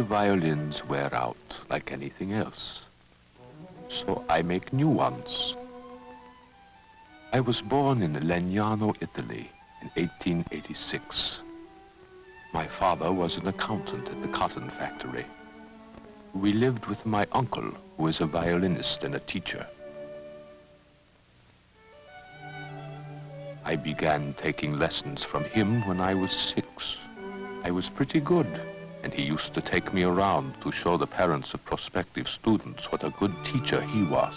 violins wear out like anything else. So I make new ones. I was born in Legnano, Italy in 1886. My father was an accountant at the cotton factory. We lived with my uncle, who is a violinist and a teacher. I began taking lessons from him when I was 6. I was pretty good, and he used to take me around to show the parents of prospective students what a good teacher he was.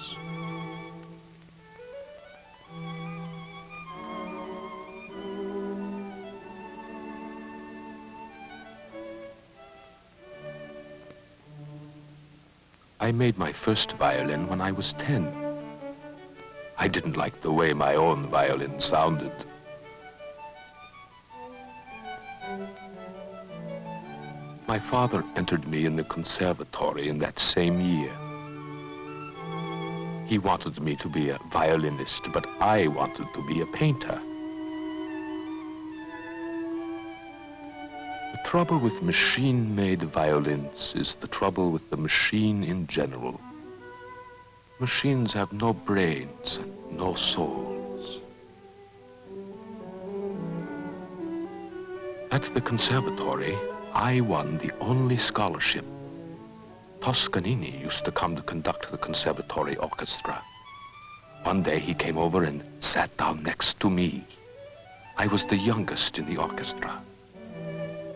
I made my first violin when I was 10. I didn't like the way my own violin sounded. My father entered me in the conservatory in that same year. He wanted me to be a violinist, but I wanted to be a painter. The trouble with machine-made violins is the trouble with the machine in general. Machines have no brains and no souls. At the conservatory, I won the only scholarship. Toscanini used to come to conduct the conservatory orchestra. One day he came over and sat down next to me. I was the youngest in the orchestra.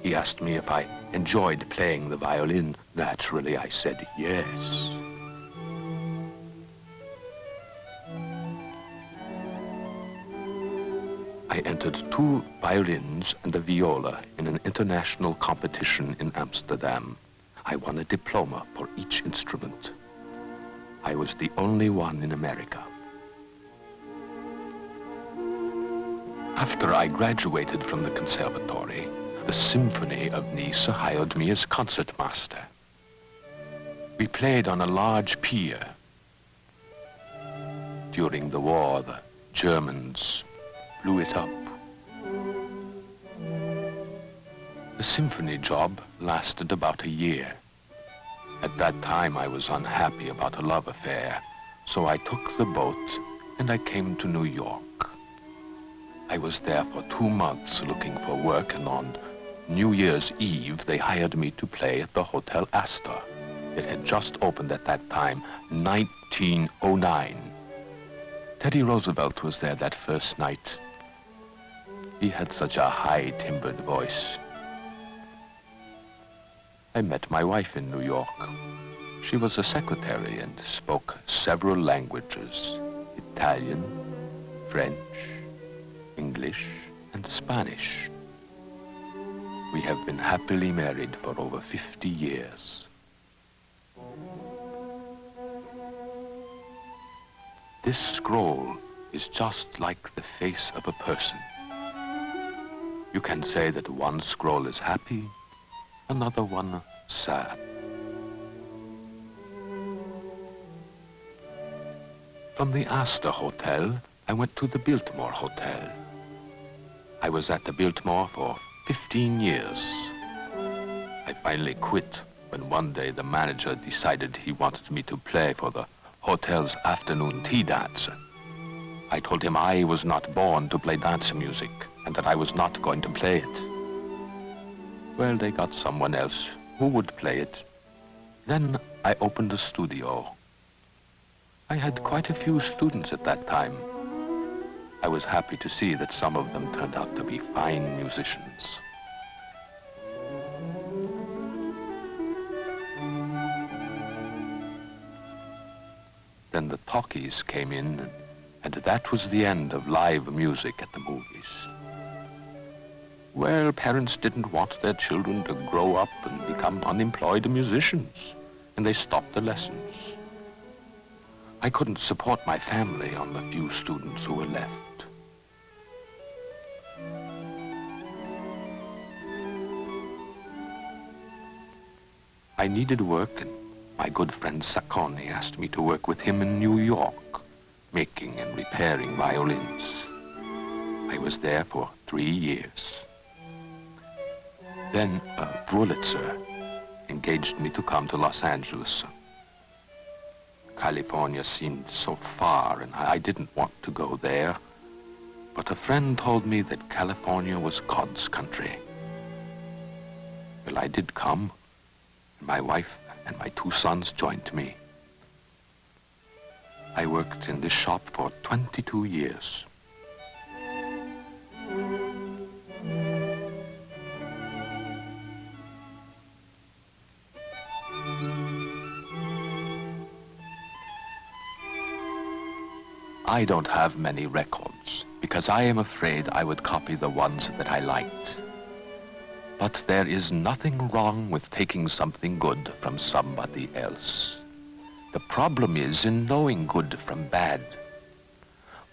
He asked me if I enjoyed playing the violin. Naturally, I said yes. I entered 2 violins and a viola in an international competition in Amsterdam. I won a diploma for each instrument. I was the only one in America. After I graduated from the conservatory, the Symphony of Nice hired me as concertmaster. We played on a large pier. During the war, the Germans blew it up. The symphony job lasted about a year. At that time, I was unhappy about a love affair, so I took the boat and I came to New York. I was there for 2 months looking for work, and on New Year's Eve, they hired me to play at the Hotel Astor. It had just opened at that time, 1909. Teddy Roosevelt was there that first night. He had such a high-timbered voice. I met my wife in New York. She was a secretary and spoke several languages: Italian, French, English, and Spanish. We have been happily married for over 50 years. This scroll is just like the face of a person. You can say that one scroll is happy, another one sad. From the Astor Hotel, I went to the Biltmore Hotel. I was at the Biltmore for 15 years. I finally quit when one day the manager decided he wanted me to play for the hotel's afternoon tea dance. I told him I was not born to play dance music and that I was not going to play it. Well, they got someone else who would play it. Then I opened a studio. I had quite a few students at that time. I was happy to see that some of them turned out to be fine musicians. Then the talkies came in, and that was the end of live music at the movies. Well, parents didn't want their children to grow up and become unemployed musicians, and they stopped the lessons. I couldn't support my family on the few students who were left. I needed work, and my good friend Sacconi asked me to work with him in New York, making and repairing violins. I was there for 3 years. Then Wurlitzer, engaged me to come to Los Angeles. California seemed so far, and I didn't want to go there. But a friend told me that California was God's country. Well, I did come. My wife and my 2 sons joined me. I worked in this shop for 22 years. I don't have many records because I am afraid I would copy the ones that I liked. But there is nothing wrong with taking something good from somebody else. The problem is in knowing good from bad.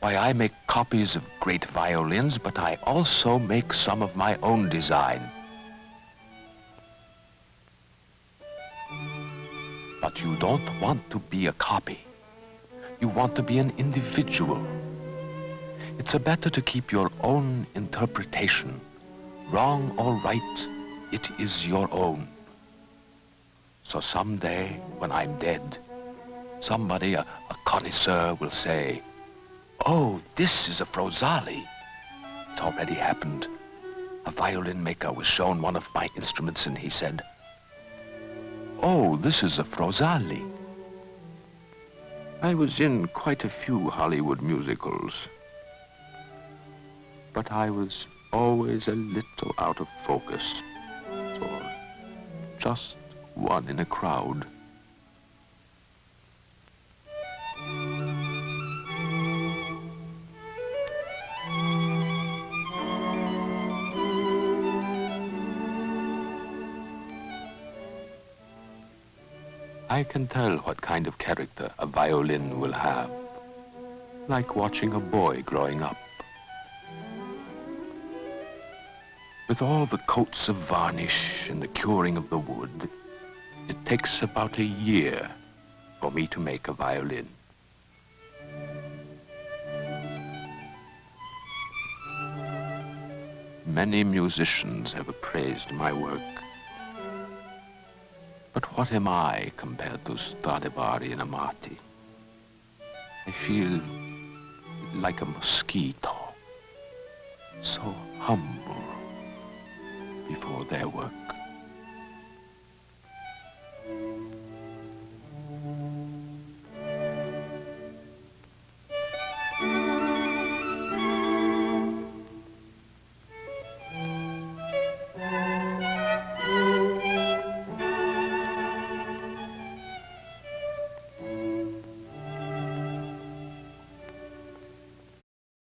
Why, I make copies of great violins, but I also make some of my own design. But you don't want to be a copy. You want to be an individual. It's better to keep your own interpretation. Wrong or right, it is your own. So someday, when I'm dead, somebody, a connoisseur, will say, "Oh, this is a Frosali." It already happened. A violin maker was shown one of my instruments and he said, "Oh, this is a Frosali." I was in quite a few Hollywood musicals, but I was always a little out of focus, or just one in a crowd. I can tell what kind of character a violin will have, like watching a boy growing up. With all the coats of varnish and the curing of the wood, it takes about a year for me to make a violin. Many musicians have praised my work. But what am I compared to Stradivari and Amati? I feel like a mosquito, so humble before their work.